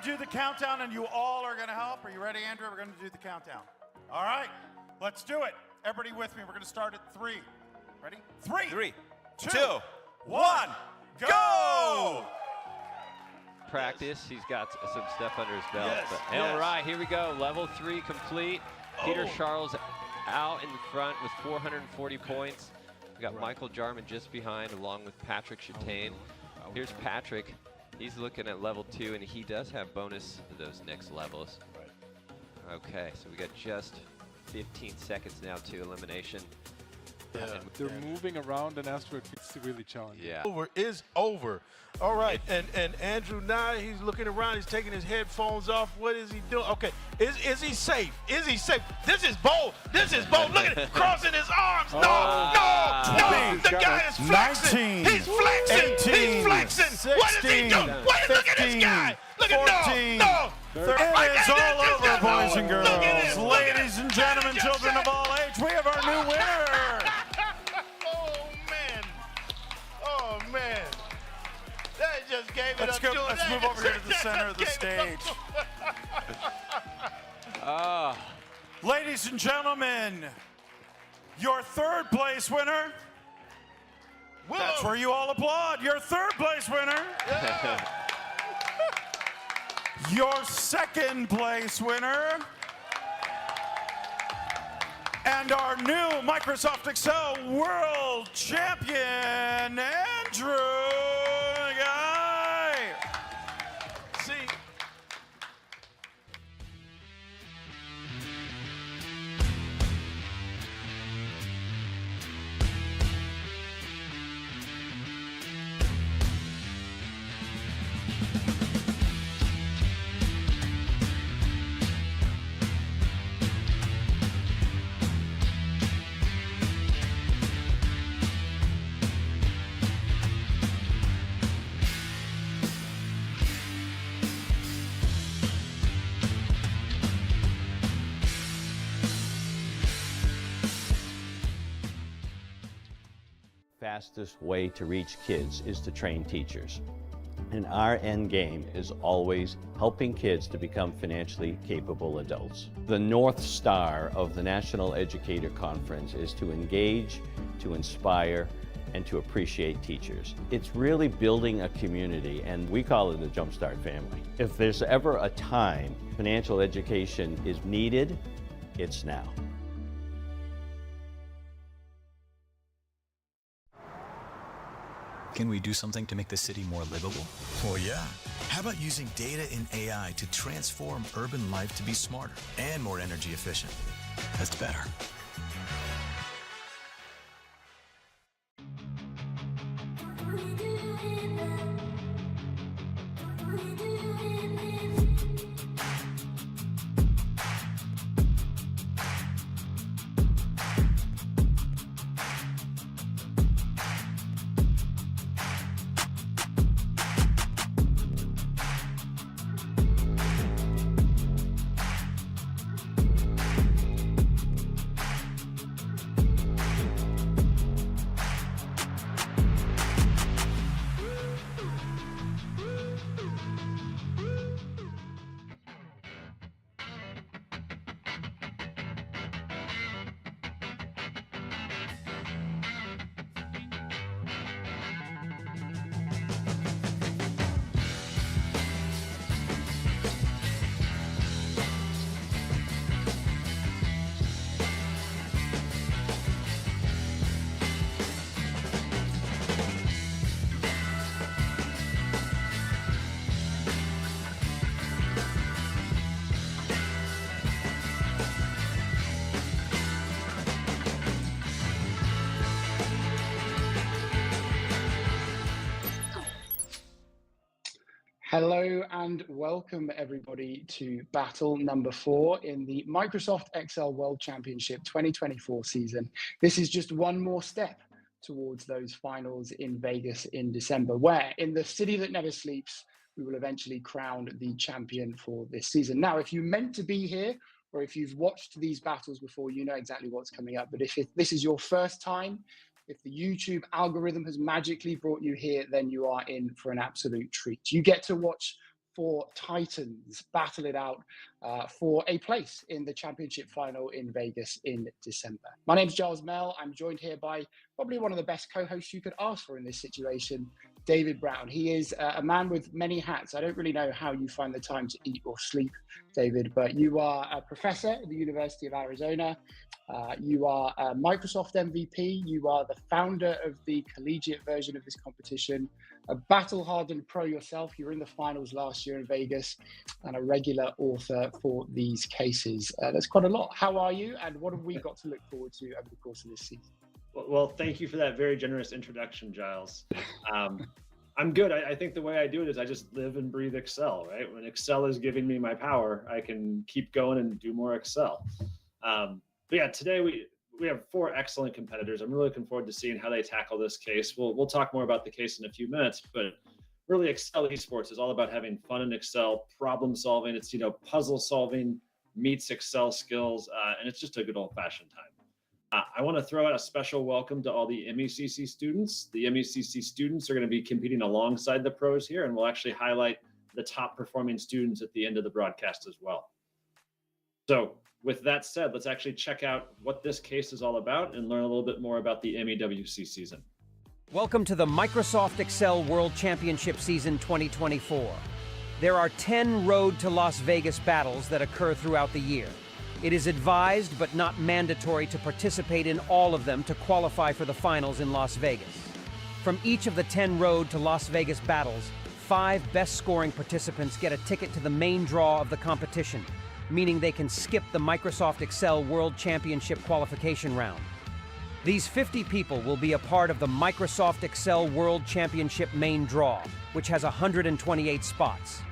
to do the countdown, and you all are going to help. Are you ready, Andrew? We're going to do the countdown. All right, let's do it. Everybody with me. We're going to start at 3. Ready? 3, 2, 1, go! Practice. He's got some stuff under his belt. Yes, but, yes. All right, here we go. Level 3 complete. Peter Charles out in front with 440 points. We got Michael Jarman just behind, along with Patrick Chatane. Here's Patrick. He's looking at level 2, and he does have bonus to those next levels. Okay, so we got just 15 seconds now to elimination. Yeah, they're moving around, and after it's really challenging. Yeah. Over is over. All right, and Andrew now, he's looking around, he's taking his headphones off. What is he doing? Okay, is he safe? Is he safe? This is bold. This is bold. Look at it, crossing his arms. No. The guy is flexing. 19, He's flexing. 18, He's flexing. 16, what is he doing? Look at this guy. Look 14, at no. It is all over, boys and girls. Ladies and gentlemen, children of all age, we have our new winner. Oh, man. That just gave it Let's up. let's move over here to the center of the stage. Ladies and gentlemen, your third place winner. Whoa. That's where you all applaud. Your third place winner. Yeah. Your second place winner. And our new Microsoft Excel World Champion, Andrew Guy. See, Fastest way to reach kids is to train teachers. And our end game is always helping kids to become financially capable adults. The North Star of the National Educator Conference is to engage, to inspire, and to appreciate teachers. It's really building a community, and we call it the Jumpstart family. If there's ever a time financial education is needed, it's now. Can we do something to make the city more livable? Well, yeah. How about using data and AI to transform urban life to be smarter and more energy efficient? That's better. Hello and welcome everybody to battle number 4 in the Microsoft Excel World Championship 2024 season. This is just one more step towards those finals in Vegas in December, where in the city that never sleeps, we will eventually crown the champion for this season. Now, if you meant to be here, or if you've watched these battles before, you know exactly what's coming up. But if this is your first time, if the YouTube algorithm has magically brought you here, then you are in for an absolute treat. You get to watch 4 Titans battle it out for a place in the championship final in Vegas in December. My name's Giles Mel. I'm joined here by probably one of the best co-hosts you could ask for in this situation, David Brown. He is a man with many hats. I don't really know how you find the time to eat or sleep, David, but you are a professor at the University of Arizona. You are a Microsoft MVP. You are the founder of the collegiate version of this competition, a battle-hardened pro yourself. You were in the finals last year in Vegas, and a regular author for these cases. That's quite a lot. How are you, and what have we got to look forward to over the course of this season? Well, thank you for that very generous introduction, Giles. I'm good. I think the way I do it is I just live and breathe Excel, right? When Excel is giving me my power, I can keep going and do more Excel. But yeah, today we have 4 excellent competitors. I'm really looking forward to seeing how they tackle this case. We'll talk more about the case in a few minutes, but really Excel Esports is all about having fun in Excel, problem solving. It's, puzzle solving meets Excel skills, and it's just a good old-fashioned time. I want to throw out a special welcome to all the MECC students. The MECC students are going to be competing alongside the pros here, and we'll actually highlight the top performing students at the end of the broadcast as well. So with that said, let's actually check out what this case is all about and learn a little bit more about the MEWC season. Welcome to the Microsoft Excel World Championship Season 2024. There are 10 Road to Las Vegas battles that occur throughout the year. It is advised but not mandatory to participate in all of them to qualify for the finals in Las Vegas. From each of the 10 Road to Las Vegas battles, 5 best scoring participants get a ticket to the main draw of the competition, meaning they can skip the Microsoft Excel World Championship qualification round. These 50 people will be a part of the Microsoft Excel World Championship main draw, which has 128 spots.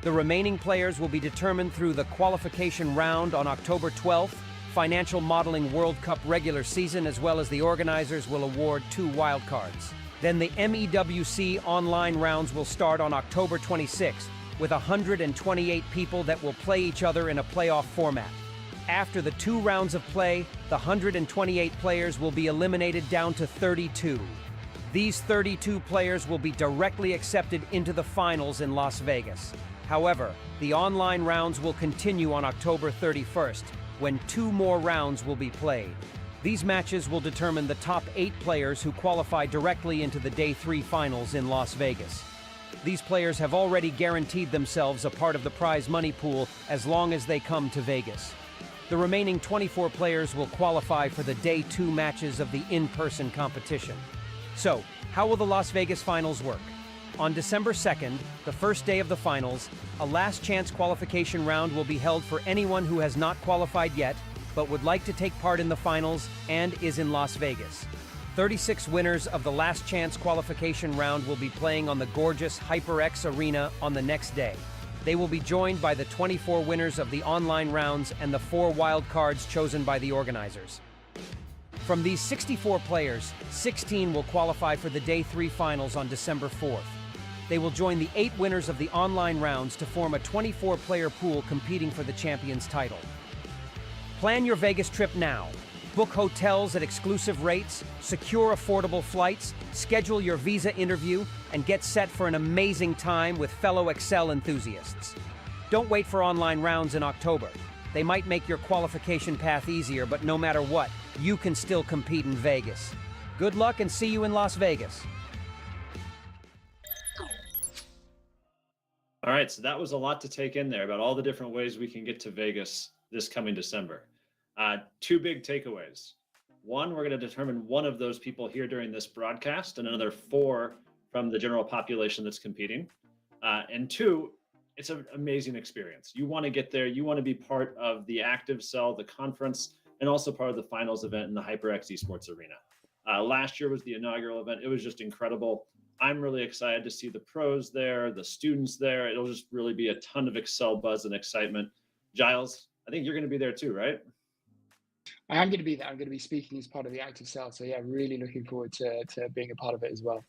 The remaining players will be determined through the qualification round on October 12th, Financial Modeling World Cup regular season, as well as the organizers will award 2 wildcards. Then the MEWC online rounds will start on October 26th, with 128 people that will play each other in a playoff format. After the 2 rounds of play, the 128 players will be eliminated down to 32. These 32 players will be directly accepted into the finals in Las Vegas. However, the online rounds will continue on October 31st, when 2 more rounds will be played. These matches will determine the top 8 players who qualify directly into the Day 3 finals in Las Vegas. These players have already guaranteed themselves a part of the prize money pool as long as they come to Vegas. The remaining 24 players will qualify for the Day 2 matches of the in-person competition. So, how will the Las Vegas finals work? On December 2nd, the first day of the finals, a last chance qualification round will be held for anyone who has not qualified yet, but would like to take part in the finals and is in Las Vegas. 36 winners of the last chance qualification round will be playing on the gorgeous HyperX Arena on the next day. They will be joined by the 24 winners of the online rounds and the 4 wild cards chosen by the organizers. From these 64 players, 16 will qualify for the Day 3 finals on December 4th. They will join the 8 winners of the online rounds to form a 24-player pool competing for the champion's title. Plan your Vegas trip now. Book hotels at exclusive rates, secure affordable flights, schedule your visa interview, and get set for an amazing time with fellow Excel enthusiasts. Don't wait for online rounds in October. They might make your qualification path easier, but no matter what, you can still compete in Vegas. Good luck and see you in Las Vegas. All right, so that was a lot to take in there about all the different ways we can get to Vegas this coming December. 2 big takeaways. 1, we're going to determine one of those people here during this broadcast and another 4 from the general population that's competing. And 2, it's an amazing experience. You want to get there. You want to be part of the active cell, the conference, and also part of the finals event in the HyperX Esports Arena. Last year was the inaugural event. It was just incredible. I'm really excited to see the pros there, the students there. It'll just really be a ton of Excel buzz and excitement. Giles, I think you're going to be there too, right? I am going to be there. I'm going to be speaking as part of the active cell. So yeah, really looking forward to being a part of it as well.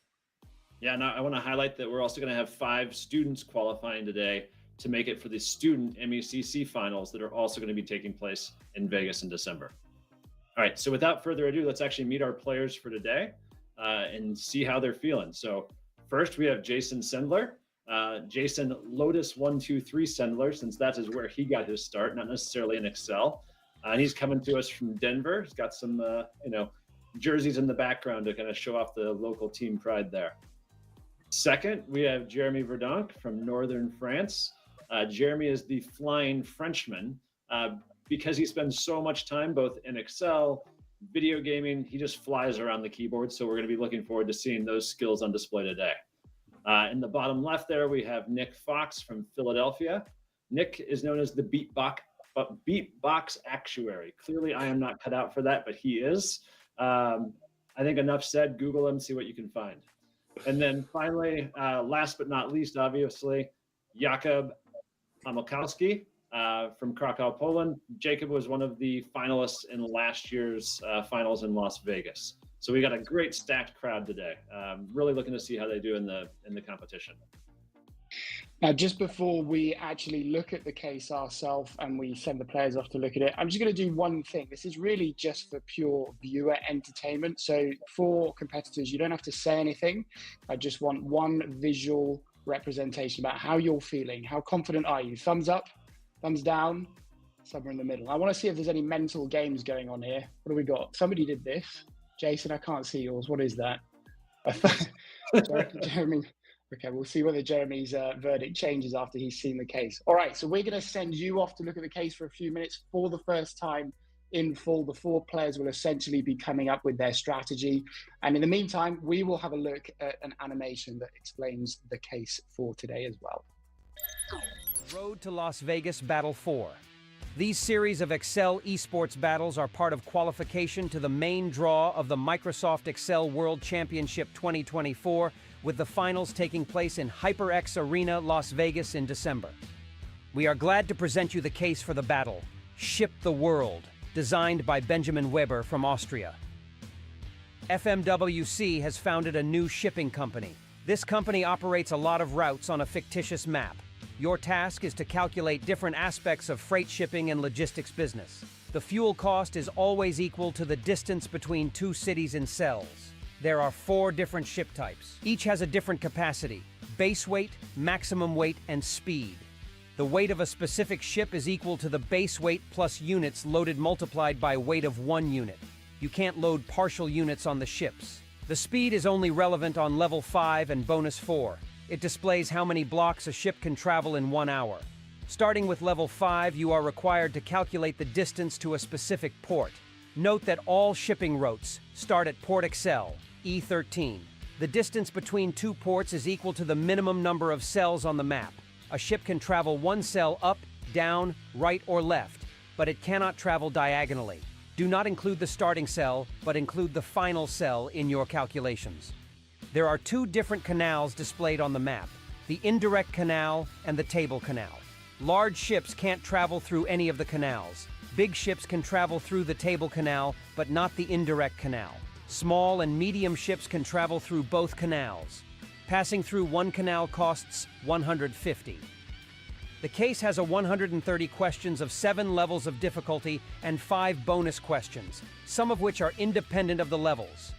Yeah, now I want to highlight that we're also going to have 5 students qualifying today to make it for the student MECC finals that are also going to be taking place in Vegas in December. All right, so without further ado, let's actually meet our players for today and see how they're feeling. So first we have Jason Sendler. Jason Lotus123 Sendler, since that is where he got his start, not necessarily in Excel. And he's coming to us from Denver. He's got some, jerseys in the background to kind of show off the local team pride there. Second, we have Jeremy Verdonk from Northern France. Jeremy is the flying Frenchman. Because he spends so much time both in Excel, video gaming, he just flies around the keyboard. So we're going to be looking forward to seeing those skills on display today. In the bottom left there, we have Nick Fox from Philadelphia. Nick is known as the Beatbox Actuary. Clearly, I am not cut out for that, but he is. I think enough said. Google him, see what you can find. And then finally, last but not least, obviously, Jakub Hamilkowski from Krakow, Poland. Jacob was one of the finalists in last year's finals in Las Vegas. So we got a great stacked crowd today. Really looking to see how they do in the competition. Now, just before we actually look at the case ourselves and we send the players off to look at it, I'm just going to do one thing. This is really just for pure viewer entertainment. So for competitors, you don't have to say anything. I just want one visual representation about how you're feeling. How confident are you? Thumbs up, thumbs down, somewhere in the middle. I want to see if there's any mental games going on here. What do we got? Somebody did this. Jason, I can't see yours. What is that? Jeremy. Okay, we'll see whether Jeremy's verdict changes after he's seen the case. All right, so we're going to send you off to look at the case for a few minutes. For the first time in full, the four players will essentially be coming up with their strategy. And in the meantime, we will have a look at an animation that explains the case for today as well. Road to Las Vegas Battle 4. These series of Excel Esports battles are part of qualification to the main draw of the Microsoft Excel World Championship 2024, with the finals taking place in HyperX Arena, Las Vegas in December. We are glad to present you the case for the battle, Ship the World, designed by Benjamin Weber from Austria. FMWC has founded a new shipping company. This company operates a lot of routes on a fictitious map. Your task is to calculate different aspects of freight shipping and logistics business. The fuel cost is always equal to the distance between two cities in cells. There are 4 different ship types. Each has a different capacity: base weight, maximum weight, and speed. The weight of a specific ship is equal to the base weight plus units loaded multiplied by weight of 1 unit. You can't load partial units on the ships. The speed is only relevant on level 5 and bonus 4. It displays how many blocks a ship can travel in 1 hour. Starting with level 5, you are required to calculate the distance to a specific port. Note that all shipping routes start at Port Excel, E13. The distance between 2 ports is equal to the minimum number of cells on the map. A ship can travel 1 cell up, down, right, or left, but it cannot travel diagonally. Do not include the starting cell, but include the final cell in your calculations. There are 2 different canals displayed on the map: the indirect canal and the table canal. Large ships can't travel through any of the canals. Big ships can travel through the table canal, but not the indirect canal. Small and medium ships can travel through both canals. Passing through one canal costs 150. The case has a 130 questions of 7 levels of difficulty and 5 bonus questions, some of which are independent of the levels.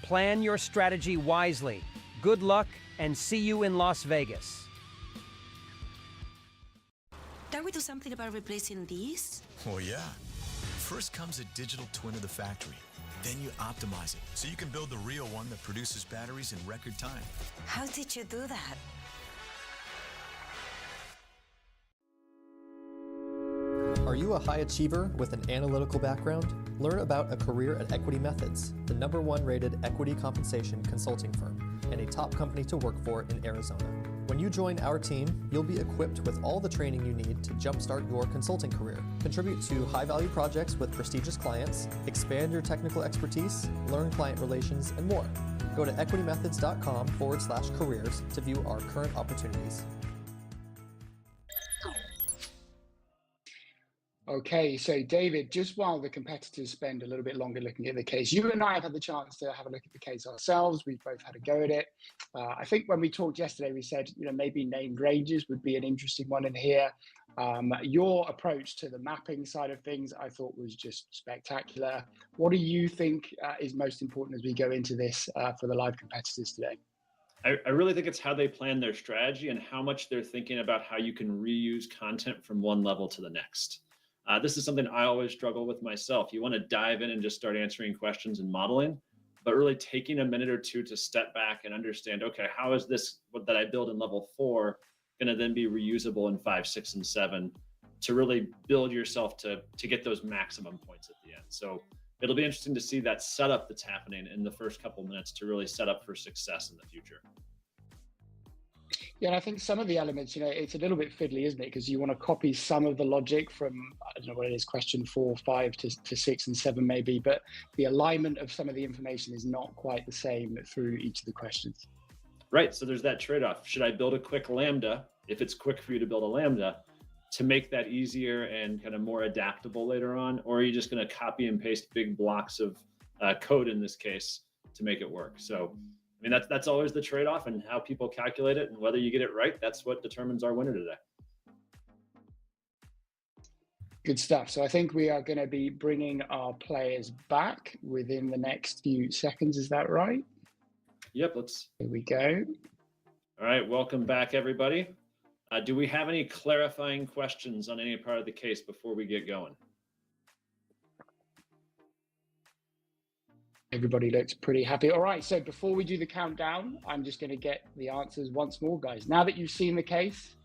Plan your strategy wisely. Good luck, and see you in Las Vegas. Don't we do something about replacing these? Oh, yeah. First comes a digital twin of the factory. Then you optimize it so you can build the real one that produces batteries in record time. How did you do that? Are you a high achiever with an analytical background? Learn about a career at Equity Methods, the #1 rated equity compensation consulting firm and a top company to work for in Arizona. When you join our team, you'll be equipped with all the training you need to jumpstart your consulting career, contribute to high-value projects with prestigious clients, expand your technical expertise, learn client relations, and more. Go to equitymethods.com/careers to view our current opportunities. Okay, so David, just while the competitors spend a little bit longer looking at the case, you and I have had the chance to have a look at the case ourselves. We've both had a go at it. I think when we talked yesterday, we said, maybe named ranges would be an interesting one in here. Your approach to the mapping side of things, I thought was just spectacular. What do you think is most important as we go into this for the live competitors today? I really think it's how they plan their strategy and how much they're thinking about how you can reuse content from one level to the next. This is something I always struggle with myself. You want to dive in and just start answering questions and modeling, but really taking a minute or two to step back and understand, okay, how is this what that I build in level 4 going to then be reusable in 5, 6, and 7 to really build yourself to get those maximum points at the end. So it'll be interesting to see that setup that's happening in the first couple minutes to really set up for success in the future. Yeah, and I think some of the elements, it's a little bit fiddly, isn't it? Because you want to copy some of the logic from, I don't know what it is, question 4, 5 to 6 and 7 maybe, but the alignment of some of the information is not quite the same through each of the questions. Right, so there's that trade-off. Should I build a quick lambda, if it's quick for you to build a lambda, to make that easier and kind of more adaptable later on? Or are you just going to copy and paste big blocks of code in this case to make it work? So, I mean, that's always the trade-off, and how people calculate it and whether you get it right, that's what determines our winner today. Good stuff. So I think we are going to be bringing our players back within the next few seconds. Is that right? Yep, Here we go. All right, welcome back, everybody. Do we have any clarifying questions on any part of the case before we get going? Everybody looks pretty happy. All right, so before we do the countdown, I'm just going to get the answers once more, guys. Now that you've seen the case,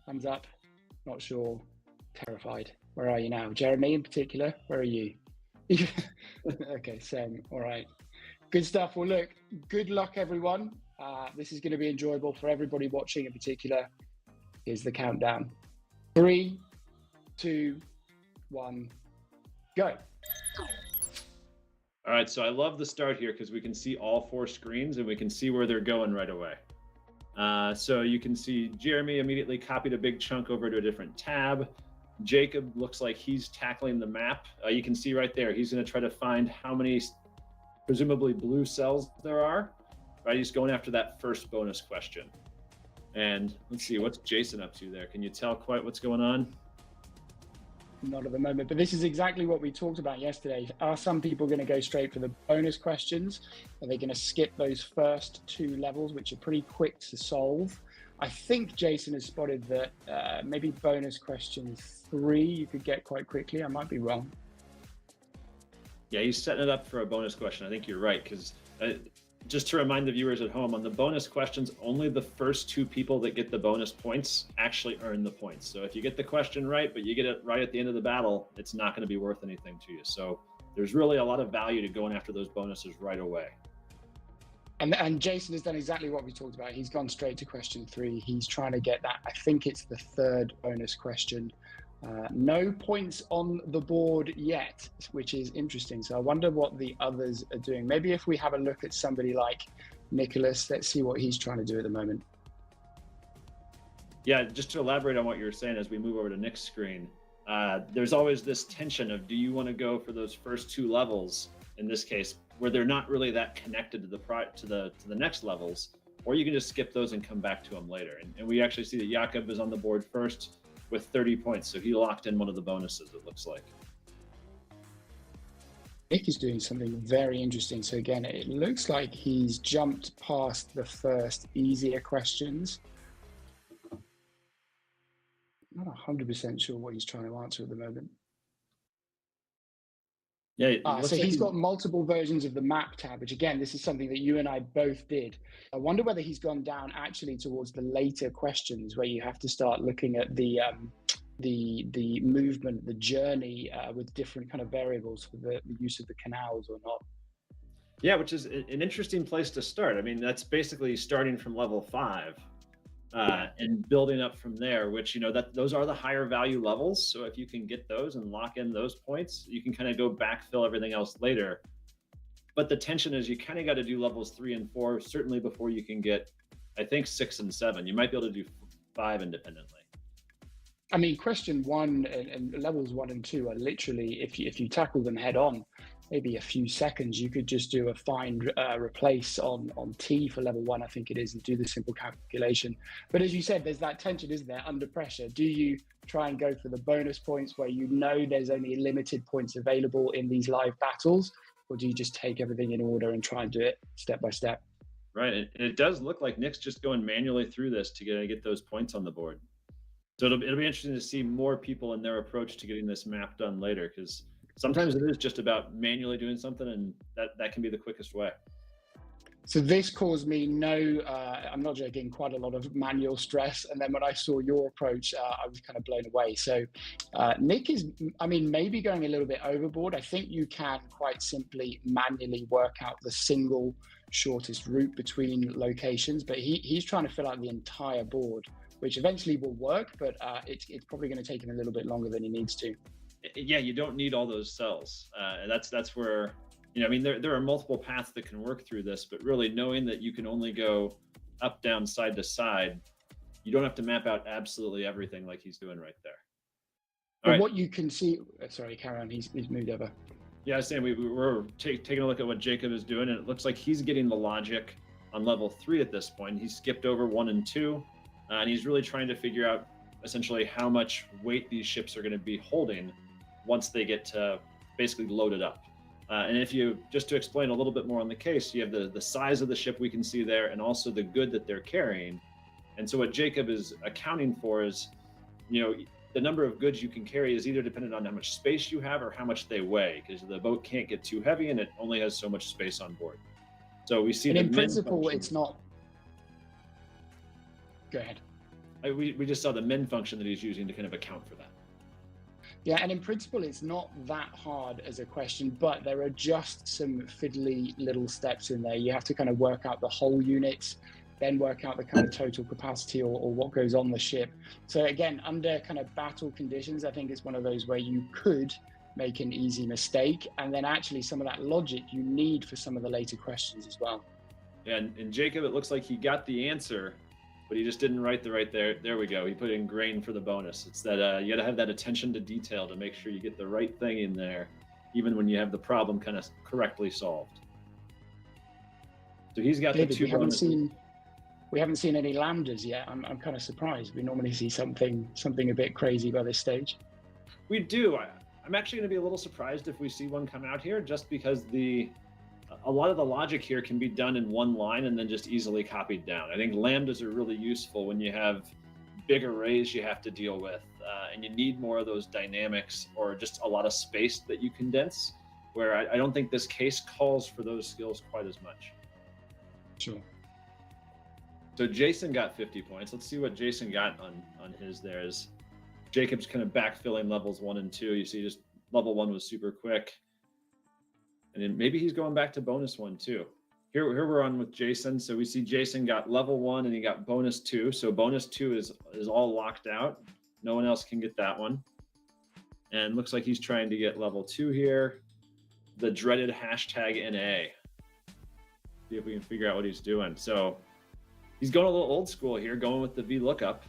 thumbs up, not sure, terrified. Where are you now? Jeremy in particular, where are you? Okay, same. All right. Good stuff. Well, look, good luck, everyone. This is going to be enjoyable for everybody watching in particular. Here's the countdown. 3, 2, 1, go. All right, so I love the start here because we can see all 4 screens and we can see where they're going right away. So you can see Jeremy immediately copied a big chunk over to a different tab. Jacob looks like he's tackling the map. You can see right there, he's going to try to find how many presumably blue cells there are. Right, he's going after that first bonus question. And let's see, what's Jason up to there? Can you tell quite what's going on? Not at the moment, but this is exactly what we talked about yesterday. Are some people going to go straight for the bonus questions? Are they going to skip those first 2 levels, which are pretty quick to solve? I think Jason has spotted that maybe bonus question 3 you could get quite quickly. I might be wrong. Yeah, he's setting it up for a bonus question. I think you're right, because just to remind the viewers at home, on the bonus questions, only the first 2 people that get the bonus points actually earn the points. So if you get the question right, but you get it right at the end of the battle, it's not going to be worth anything to you. So there's really a lot of value to going after those bonuses right away. And Jason has done exactly what we talked about. He's gone straight to question 3. He's trying to get that. I think it's the 3rd bonus question. No points on the board yet, which is interesting. So I wonder what the others are doing. Maybe if we have a look at somebody like Nicholas, let's see what he's trying to do at the moment. Yeah, just to elaborate on what you were saying as we move over to Nick's screen, there's always this tension of, do you want to go for those first 2 levels, in this case, where they're not really that connected to the next levels, or you can just skip those and come back to them later. And we actually see that Jakob is on the board first with 30 points, so he locked in one of the bonuses, it looks like. Nick is doing something very interesting. So again, it looks like he's jumped past the first easier questions. Not 100% sure what he's trying to answer at the moment. Yeah, so he's got multiple versions of the map tab, which again, this is something that you and I both did. I wonder whether he's gone down actually towards the later questions where you have to start looking at the movement, the journey with different kind of variables for the use of the canals or not. Yeah, which is an interesting place to start. I mean, that's basically starting from level 5 and building up from there, which, those are the higher value levels. So if you can get those and lock in those points, you can kind of go backfill everything else later. But the tension is you kind of got to do levels 3 and 4, certainly before you can get, I think, 6 and 7. You might be able to do 5 independently. I mean, question 1 and levels 1 and 2 are literally, if you tackle them head on, maybe a few seconds, you could just do a find replace on T for level 1, I think it is, and do the simple calculation. But as you said, there's that tension, isn't there, under pressure? Do you try and go for the bonus points where you know there's only limited points available in these live battles? Or do you just take everything in order and try and do it step by step? Right, and it does look like Nick's just going manually through this to get those points on the board. So it'll be interesting to see more people in their approach to getting this map done later, because sometimes it is just about manually doing something, and that can be the quickest way. So this caused me I'm not joking, quite a lot of manual stress. And then when I saw your approach, I was kind of blown away. So Nick is, I mean, maybe going a little bit overboard. I think you can quite simply manually work out the single shortest route between locations, but he's trying to fill out the entire board, which eventually will work, but it's probably going to take him a little bit longer than he needs to. Yeah, you don't need all those cells. That's where, I mean, there are multiple paths that can work through this, but really knowing that you can only go up, down, side to side, you don't have to map out absolutely everything like he's doing right there. But what you can see, sorry, carry on, he's moved over. Yeah, I was saying we're taking a look at what Jacob is doing, and it looks like he's getting the logic on level 3 at this point. He's skipped over 1 and 2, and he's really trying to figure out essentially how much weight these ships are going to be holding once they get basically loaded up. And if you, just to explain a little bit more on the case, you have the size of the ship we can see there, and also the good that they're carrying. And so what Jacob is accounting for is, the number of goods you can carry is either dependent on how much space you have or how much they weigh, because the boat can't get too heavy and it only has so much space on board. So we see. And in principle, it's not. Go ahead. We just saw the min function that he's using to kind of account for that. Yeah, and in principle, it's not that hard as a question, but there are just some fiddly little steps in there. You have to kind of work out the whole unit, then work out the kind of total capacity or what goes on the ship. So again, under kind of battle conditions, I think it's one of those where you could make an easy mistake, and then actually some of that logic you need for some of the later questions as well. Yeah, and Jacob, it looks like he got the answer, but he just didn't write the right there. There we go. He put in grain for the bonus. It's that you got to have that attention to detail to make sure you get the right thing in there, even when you have the problem kind of correctly solved. So he's got David, the 2 bonuses. We haven't seen any lambdas yet. I'm kind of surprised. We normally see something a bit crazy by this stage. We do. I'm actually going to be a little surprised if we see one come out here, just because a lot of the logic here can be done in one line and then just easily copied down. I think lambdas are really useful when you have big arrays you have to deal with, and you need more of those dynamics or just a lot of space that you condense, where I don't think this case calls for those skills quite as much. Sure. So Jason got 50 points. Let's see what Jason got on his there. Is Jacob's kind of backfilling levels 1 and 2. You see just level 1 was super quick. And then maybe he's going back to bonus 1 too. Here we're on with Jason. So we see Jason got level 1 and he got bonus 2. So bonus 2 is all locked out. No one else can get that one. And looks like he's trying to get level 2 here. The dreaded #NA. See if we can figure out what he's doing. So he's going a little old school here, going with the VLOOKUP.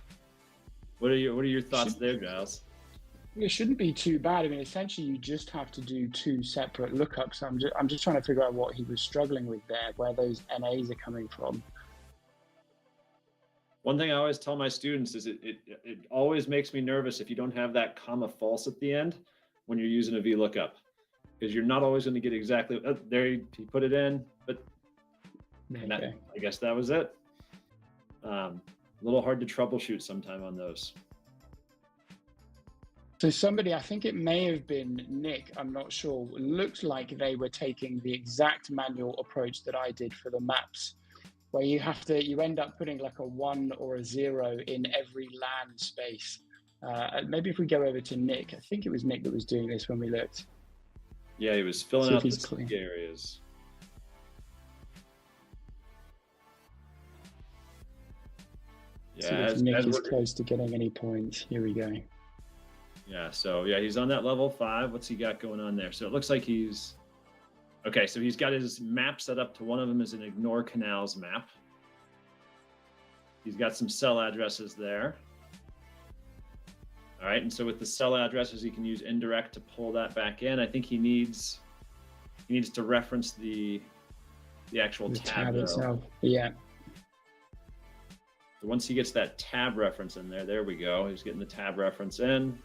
What are your thoughts there, Giles? It shouldn't be too bad. I mean, essentially, you just have to do 2 separate lookups. I'm just trying to figure out what he was struggling with there, where those NAs are coming from. One thing I always tell my students is it always makes me nervous if you don't have that comma false at the end when you're using a VLOOKUP, because you're not always going to get exactly. Oh, there he put it in, but Okay. I guess that was it. A little hard to troubleshoot sometime on those. So somebody, I think it may have been Nick, I'm not sure, looked like they were taking the exact manual approach that I did for the maps, where you end up putting like a 1 or a 0 in every land space. Maybe if we go over to Nick, I think it was Nick that was doing this when we looked. Yeah, he was filling out the stick areas. Yeah, Nick is close to getting any points. Here we go. Yeah, so yeah, he's on that level 5. What's he got going on there? So it looks like he's okay. So he's got his map set up to, one of them is an ignore canals map. He's got some cell addresses there. All right, and so with the cell addresses, he can use indirect to pull that back in. I think he needs to reference the actual tab itself. Yeah. So once he gets that tab reference in there we go. He's getting the tab reference in.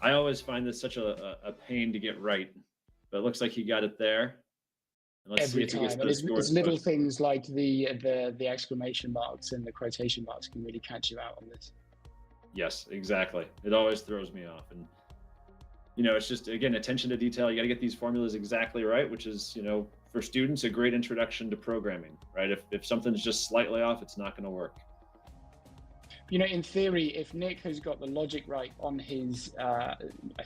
I always find this such a pain to get right, but it looks like he got it there. And let's see Every if he gets time, and those scores it's little pushed. things like the exclamation marks and the quotation marks can really catch you out on this. Yes, exactly. It always throws me off. And, you know, it's just, again, attention to detail. You got to get these formulas exactly right, which is, you know, for students, a great introduction to programming, right? If something's just slightly off, it's not going to work. You know, in theory, if Nick has got the logic right on his, I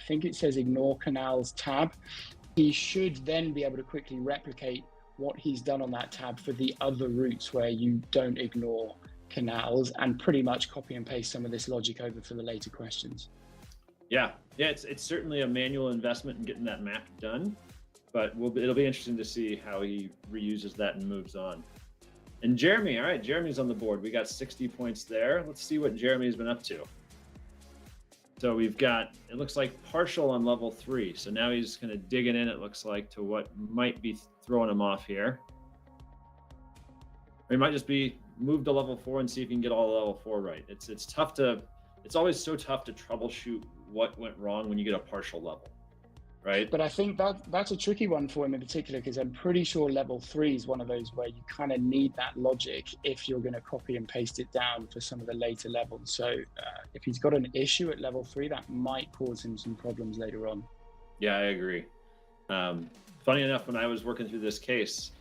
think it says ignore canals tab, he should then be able to quickly replicate what he's done on that tab for the other routes where you don't ignore canals, and pretty much copy and paste some of this logic over for the later questions. Yeah, it's certainly a manual investment in getting that map done, but it'll be interesting to see how he reuses that and moves on. And Jeremy, all right, Jeremy's on the board. We got 60 points there. Let's see what Jeremy's been up to. So we've got, it looks like partial on level 3. So now he's kind of digging in, it looks like, to what might be throwing him off here. Or he might just be moved to level 4 and see if he can get all level 4 right. It's tough to, it's always so tough to troubleshoot what went wrong when you get a partial level, right? But I think that's a tricky one for him in particular, because I'm pretty sure level 3 is one of those where you kind of need that logic if you're going to copy and paste it down for some of the later levels. So if he's got an issue at level 3, that might cause him some problems later on. Yeah, I agree. Funny enough, when I was working through this case,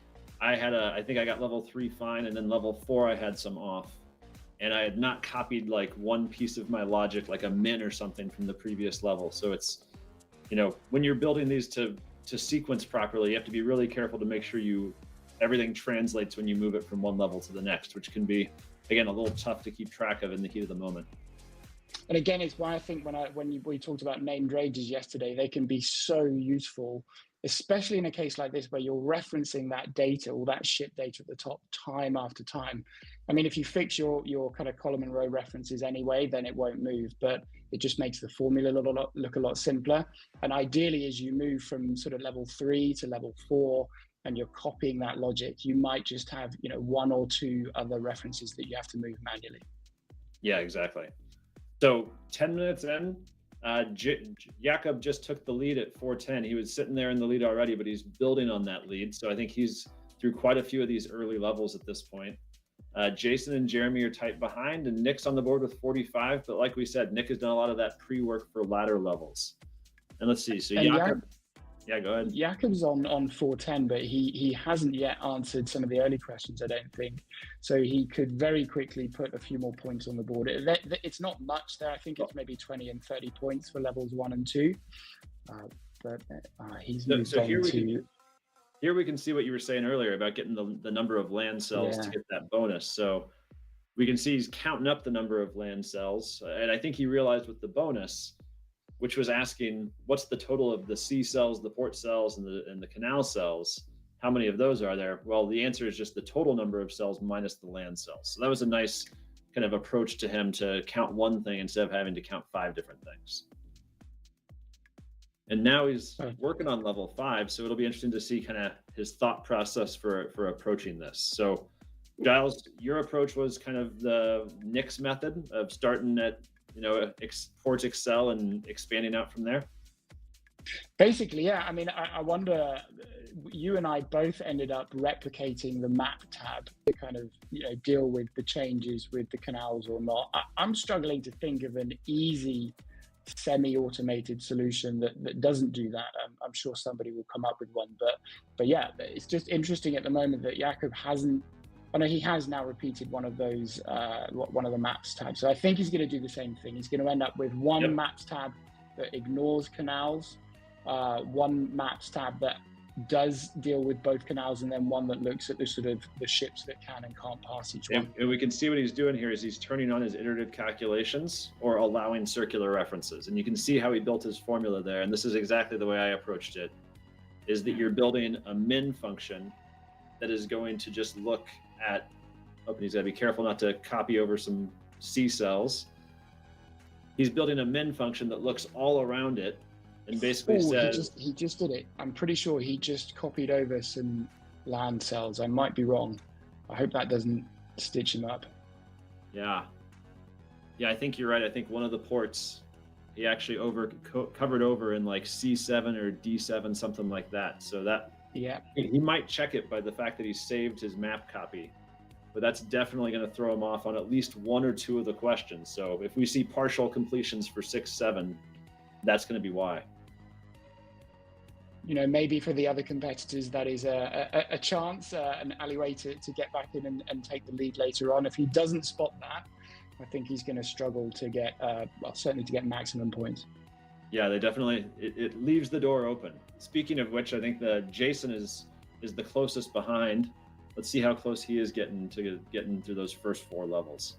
I think I got level 3 fine, and then level 4 I had some off. And I had not copied like one piece of my logic, like a min or something from the previous level. So it's, you know, when you're building these to sequence properly, you have to be really careful to make sure everything translates when you move it from one level to the next, which can be, again, a little tough to keep track of in the heat of the moment. And again, it's why I think we talked about named ranges yesterday, they can be so useful, especially in a case like this where you're referencing that data, all that shit data at the top time after time. I mean, if you fix your kind of column and row references anyway, then it won't move, but it just makes the formula look a lot simpler. And ideally, as you move from sort of level 3 to level 4, and you're copying that logic, you might just have, you know, 1 or 2 other references that you have to move manually. Yeah, exactly. So 10 minutes in, Jakob just took the lead at 410. He was sitting there in the lead already, but he's building on that lead. So I think he's through quite a few of these early levels at this point. Jason and Jeremy are tight behind, and Nick's on the board with 45. But like we said, Nick has done a lot of that pre-work for ladder levels. And let's see. So Jakob, yeah, go ahead. Jakob's on 410, but he hasn't yet answered some of the early questions, I don't think. So he could very quickly put a few more points on the board. It's not much there. I think it's maybe 20 and 30 points for levels 1 and 2. But he's moved on to... Here we can see what you were saying earlier about getting the number of land cells to get that bonus. So we can see he's counting up the number of land cells. And I think he realized with the bonus, which was asking what's the total of the C cells, the port cells, and the canal cells, how many of those are there? Well, the answer is just the total number of cells minus the land cells. So that was a nice kind of approach to him to count one thing instead of having to count 5 different things. And now he's working on level 5, so it'll be interesting to see kind of his thought process for approaching this. So Giles, your approach was kind of the Nick's method of starting at, you know, Esports Excel and expanding out from there? Basically, yeah. I mean, I wonder, you and I both ended up replicating the map tab to kind of, you know, deal with the changes with the canals or not. I'm struggling to think of an easy semi-automated solution that doesn't do that. I'm sure somebody will come up with one, but yeah, it's just interesting at the moment that Jakob hasn't. I know he has now repeated one of those, one of the maps tabs. So I think he's going to do the same thing. He's going to end up with one maps tab that ignores canals, one maps tab that does deal with both canals, and then one that looks at the sort of the ships that can and can't pass each one. And we can see what he's doing here is he's turning on his iterative calculations or allowing circular references. And you can see how he built his formula there. And this is exactly the way I approached it, is that you're building a min function that is going to just look at, and he's got to be careful not to copy over some C cells. He's building a min function that looks all around it and basically says... He just did it. I'm pretty sure he just copied over some land cells. I might be wrong. I hope that doesn't stitch him up. Yeah. Yeah, I think you're right. I think one of the ports, he actually covered over in like C7 or D7, something like that. So that Yeah. He might check it by the fact that he saved his map copy, but that's definitely going to throw him off on at least one or two of the questions. So if we see partial completions for 6, 7, that's going to be why. You know, maybe for the other competitors, that is a chance, an alleyway to get back in and take the lead later on. If he doesn't spot that, I think he's going to struggle to get, well, certainly to get maximum points. Yeah, they definitely, it leaves the door open. Speaking of which, I think Jason is the closest behind. Let's see how close he is getting through those first 4 levels.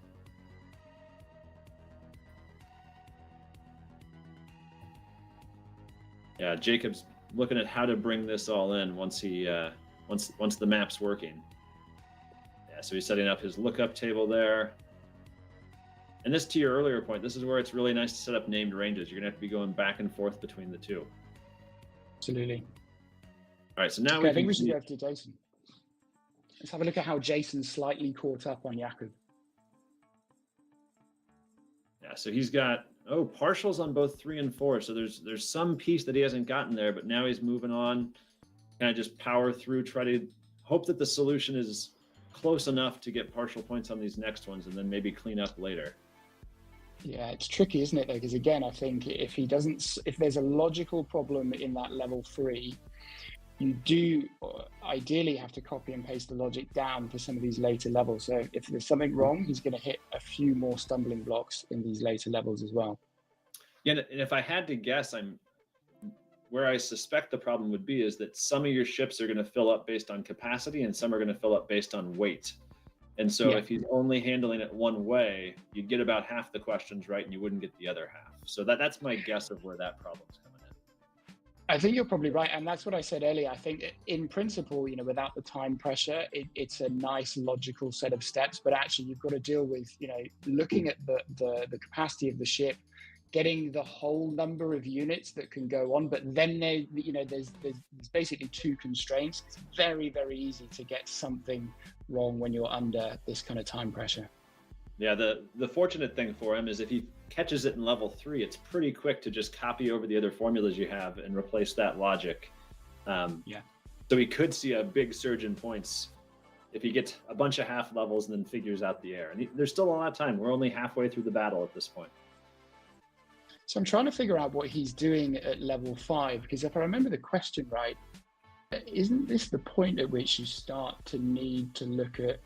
Yeah, Jacob's looking at how to bring this all in once he once the map's working. Yeah, so he's setting up his lookup table there. And this, to your earlier point, this is where it's really nice to set up named ranges. You're gonna have to be going back and forth between the two. Absolutely. All right, so now I think we should go to Jason. Let's have a look at how Jason's slightly caught up on Jakub. Yeah, so he's got partials on both 3 and 4. So there's some piece that he hasn't gotten there, but now he's moving on. Kind of just power through, try to hope that the solution is close enough to get partial points on these next ones, and then maybe clean up later. Yeah, it's tricky, isn't it? Because again, I think if there's a logical problem in that level 3, you do ideally have to copy and paste the logic down for some of these later levels. So if there's something wrong, he's going to hit a few more stumbling blocks in these later levels as well. Yeah, and if I had to guess, where I suspect the problem would be is that some of your ships are going to fill up based on capacity and some are going to fill up based on weight. And so if he's only handling it one way, you'd get about half the questions right and you wouldn't get the other half. So that's my guess of where that problem's coming in. I think you're probably right. And that's what I said earlier. I think in principle, you know, without the time pressure, it's a nice logical set of steps, but actually you've got to deal with, you know, looking at the capacity of the ship, getting the whole number of units that can go on, but then there's basically 2 constraints. It's very, very easy to get something wrong when you're under this kind of time pressure. Yeah, the fortunate thing for him is if he catches it in level 3, it's pretty quick to just copy over the other formulas you have and replace that logic. So he could see a big surge in points if he gets a bunch of half levels and then figures out the air. And there's still a lot of time. We're only halfway through the battle at this point. So I'm trying to figure out what he's doing at level 5, because if I remember the question right, isn't this the point at which you start to need to look at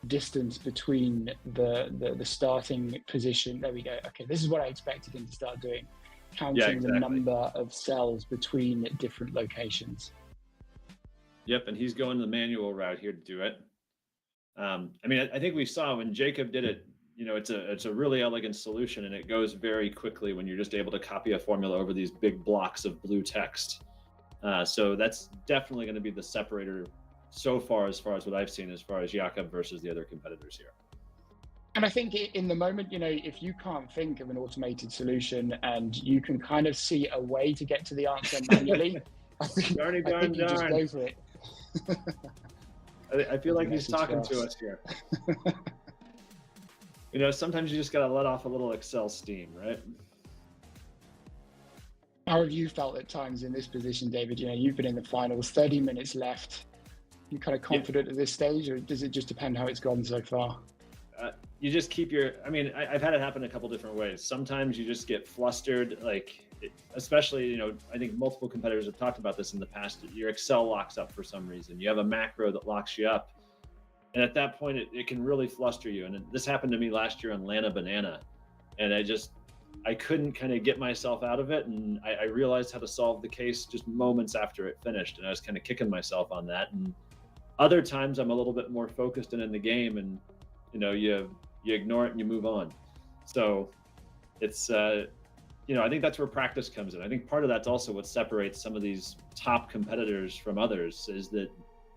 distance between the starting position? There we go. Okay, this is what I expected him to start doing, counting the number of cells between different locations. Yep, and he's going the manual route here to do it. I mean, I think we saw when Jacob did it, you know, it's a really elegant solution, and it goes very quickly when you're just able to copy a formula over these big blocks of blue text. So that's definitely going to be the separator so far as what I've seen, as far as Jakub versus the other competitors here. And I think in the moment, you know, if you can't think of an automated solution and you can kind of see a way to get to the answer manually, I think you just go for it. I feel like he's talking to us here. You know, sometimes you just got to let off a little Excel steam, right? How have you felt at times in this position, David? You know, you've been in the finals, 30 minutes left. You kind of confident at this stage, or does it just depend how it's gone so far? You just keep I've had it happen a couple different ways. Sometimes you just get flustered, especially, you know, I think multiple competitors have talked about this in the past. Your Excel locks up for some reason. You have a macro that locks you up. And at that point, it can really fluster you. And this happened to me last year on Lana Banana. And I couldn't kind of get myself out of it. And I realized how to solve the case just moments after it finished. And I was kind of kicking myself on that. And other times I'm a little bit more focused and in the game, and, you know, you ignore it and you move on. So it's, you know, I think that's where practice comes in. I think part of that's also what separates some of these top competitors from others, is that,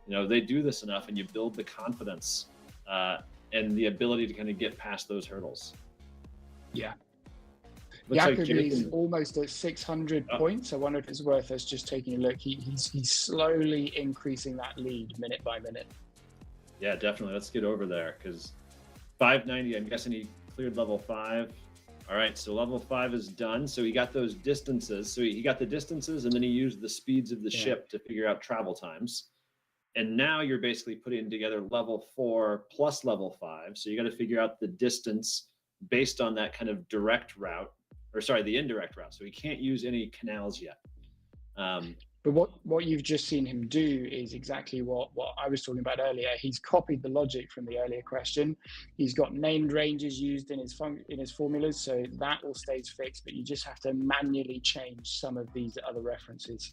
you know, they do this enough and you build the confidence and the ability to kind of get past those hurdles. Yeah. Jakub is almost at 600 points. I wonder if it's worth us just taking a look. He's slowly increasing that lead minute by minute. Yeah, definitely. Let's get over there, because 590, I'm guessing he cleared level 5. All right, so level 5 is done. So he got those distances. So he got the distances, and then he used the speeds of the ship to figure out travel times. And now you're basically putting together level 4 plus level 5. So you got to figure out the distance based on that kind of direct route, or sorry, the indirect route. So he can't use any canals yet. But what you've just seen him do is exactly what I was talking about earlier. He's copied the logic from the earlier question. He's got named ranges used in his formulas, so that all stays fixed, but you just have to manually change some of these other references.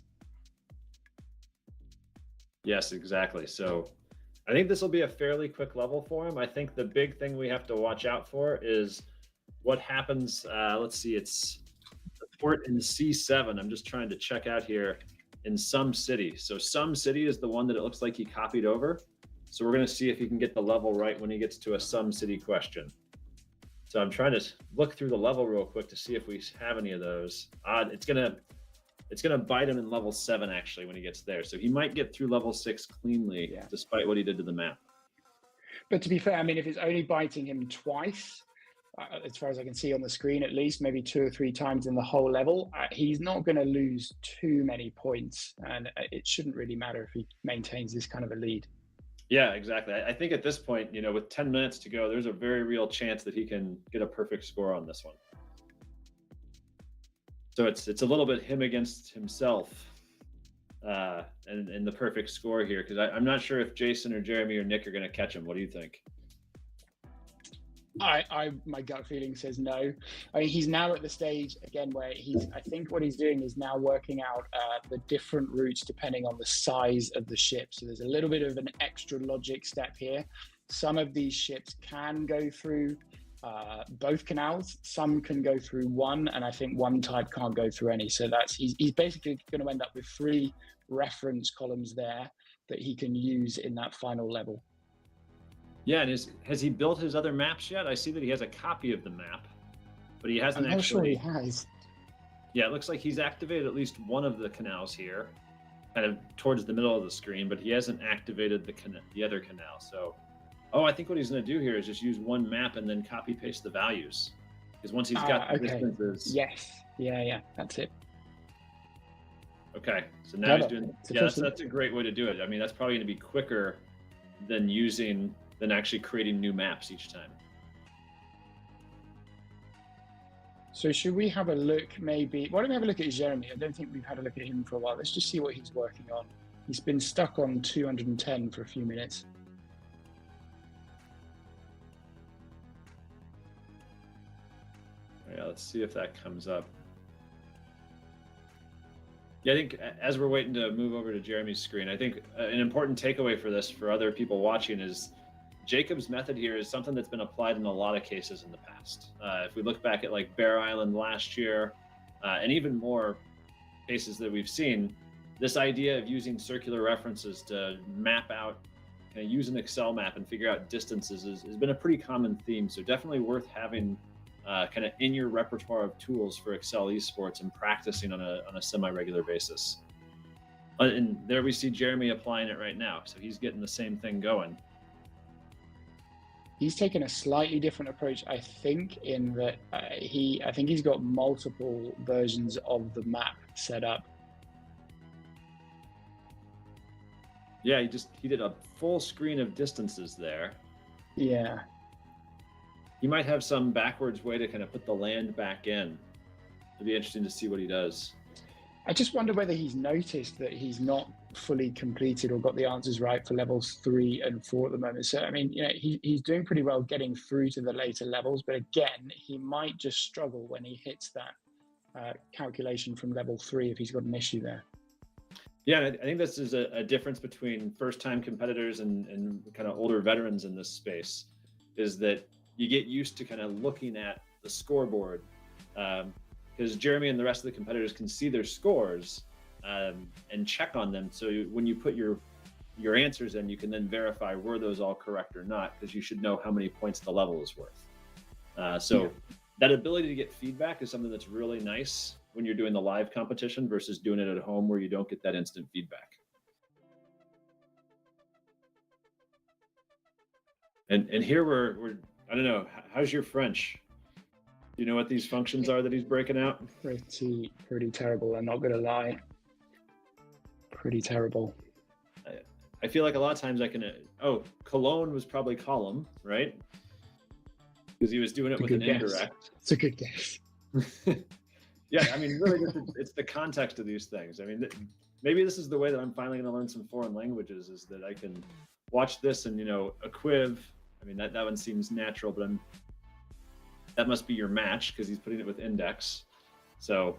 Yes, exactly. So I think this will be a fairly quick level for him. I think the big thing we have to watch out for is what happens. Let's see, it's the port in C7. I'm just trying to check out here in Some City. So Some City is the one that it looks like he copied over. So we're going to see if he can get the level right when he gets to a Some City question. So I'm trying to look through the level real quick to see if we have any of those. It's gonna bite him in level 7 actually when he gets there. So he might get through level 6 cleanly, despite what he did to the map. But to be fair, I mean, if it's only biting him twice, as far as I can see on the screen, at least maybe 2 or 3 times in the whole level, he's not going to lose too many points, and it shouldn't really matter if he maintains this kind of a lead. Yeah, exactly. I think at this point, you know, with 10 minutes to go, there's a very real chance that he can get a perfect score on this one. So it's a little bit him against himself, and the perfect score here, because I'm not sure if Jason or Jeremy or Nick are going to catch him. What do you think? My gut feeling says no. I mean, he's now at the stage again where I think what he's doing is now working out the different routes depending on the size of the ship. So there's a little bit of an extra logic step here. Some of these ships can go through both canals. Some can go through one, and I think one type can't go through any. So he's basically going to end up with 3 reference columns there that he can use in that final level. Yeah, and has he built his other maps yet? I see that he has a copy of the map, but he hasn't I'm not actually. sure he has. Yeah, it looks like he's activated at least one of the canals here, kind of towards the middle of the screen, but he hasn't activated the other canal. So, I think what he's going to do here is just use one map and then copy paste the values, because once he's got the distances. Yes. Yeah, that's it. Okay, so now he's doing. Yeah, that's a great way to do it. I mean, that's probably going to be quicker than actually creating new maps each time. So should we have a look maybe? Why don't we have a look at Jeremy? I don't think we've had a look at him for a while. Let's just see what he's working on. He's been stuck on 210 for a few minutes. Yeah, let's see if that comes up. Yeah, I think as we're waiting to move over to Jeremy's screen, I think an important takeaway for this, for other people watching, is Jacob's method here is something that's been applied in a lot of cases in the past. If we look back at like Bear Island last year, and even more cases that we've seen, this idea of using circular references to map out, kind of use an Excel map and figure out distances has been a pretty common theme. So definitely worth having kind of in your repertoire of tools for Excel Esports and practicing on a semi-regular basis. And there we see Jeremy applying it right now. So he's getting the same thing going. He's taken a slightly different approach, I think, in that I think he's got multiple versions of the map set up. Yeah, he did a full screen of distances there. Yeah. He might have some backwards way to kind of put the land back in. It'd be interesting to see what he does. I just wonder whether he's noticed that he's not fully completed or got the answers right for levels 3 and 4 at the moment. So, I mean, you know, he's doing pretty well getting through to the later levels, but again, he might just struggle when he hits that calculation from level 3 if he's got an issue there. Yeah, I think this is a difference between first-time competitors and kind of older veterans in this space, is that you get used to kind of looking at the scoreboard, because Jeremy and the rest of the competitors can see their scores and check on them. So when you put your answers in, you can then verify were those all correct or not, because you should know how many points the level is worth. That ability to get feedback is something that's really nice when you're doing the live competition versus doing it at home where you don't get that instant feedback. And here we're I don't know, how's your French? You know what these functions are that he's breaking out? Pretty terrible. I'm not gonna lie. Pretty terrible. I feel like a lot of times I can. Cologne was probably column, right? Because he was doing it with an indirect. It's a good guess. Yeah, I mean, really, it's the context of these things. I mean, maybe this is the way that I'm finally going to learn some foreign languages, is that I can watch this and, equiv. I mean, that one seems natural, but that must be your match because he's putting it with index. So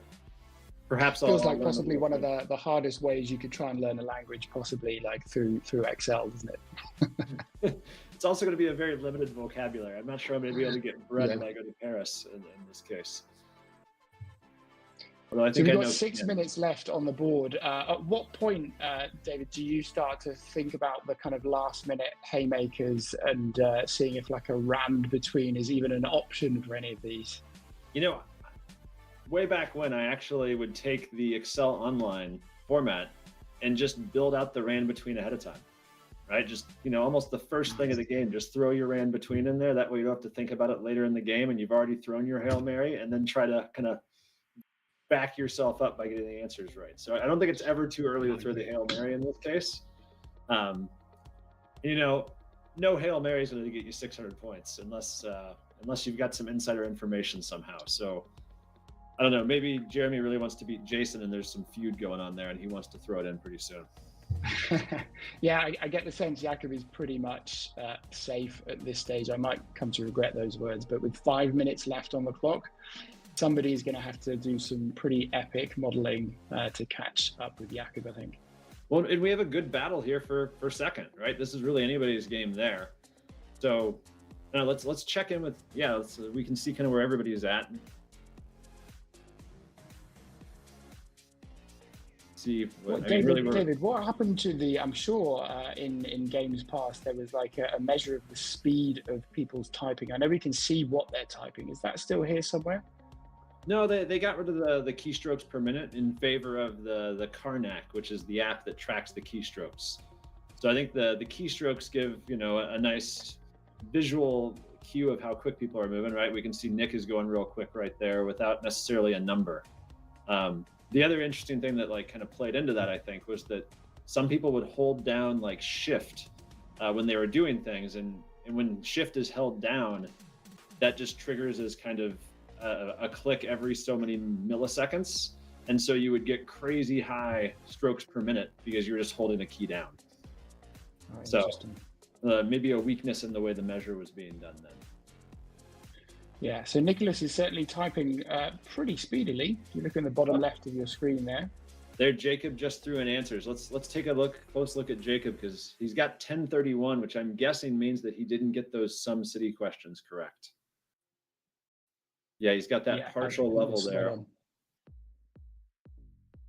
perhaps feels like possibly one of the hardest ways you could try and learn a language, possibly like through Excel, doesn't it? It's also going to be a very limited vocabulary. I'm not sure I'm going to be able to get bread when I go to Paris in this case. Although I think so we've got 6 minutes left on the board. At what point, David, do you start to think about the kind of last minute haymakers and seeing if like a rand between is even an option for any of these? Way back when, I actually would take the Excel Online format and just build out the rand between ahead of time, right? Just, almost the first thing of the game, just throw your rand between in there. That way you don't have to think about it later in the game and you've already thrown your Hail Mary, and then try to kind of back yourself up by getting the answers right. So I don't think it's ever too early to throw the Hail Mary in this case. No Hail Mary is going to get you 600 points unless you've got some insider information somehow. So I don't know, maybe Jeremy really wants to beat Jason and there's some feud going on there and he wants to throw it in pretty soon. Yeah, I get the sense Jakob is pretty much safe at this stage. I might come to regret those words, but with 5 minutes left on the clock, somebody's going to have to do some pretty epic modeling to catch up with Jakob, I think. Well, and we have a good battle here for second, right? This is really anybody's game there. So let's check in with, we can see kind of where everybody is at. See what, David, what happened to the, I'm sure in games past, there was like a measure of the speed of people's typing. I know we can see what they're typing. Is that still here somewhere? No, they got rid of the keystrokes per minute in favor of the Karnak, which is the app that tracks the keystrokes. So I think the keystrokes give, a nice visual cue of how quick people are moving, right? We can see Nick is going real quick right there without necessarily a number. The other interesting thing that kind of played into that, I think, was that some people would hold down shift when they were doing things. And when shift is held down, that just triggers as kind of a click every so many milliseconds. And so you would get crazy high strokes per minute because you're just holding a key down. Oh, so maybe a weakness in the way the measure was being done then. Yeah, so Nicholas is certainly typing pretty speedily. If you look in the bottom left of your screen there. There, Jacob just threw in answers. Let's take a close look at Jacob, because he's got 1031, which I'm guessing means that he didn't get those some city questions correct. Yeah, he's got that partial level there.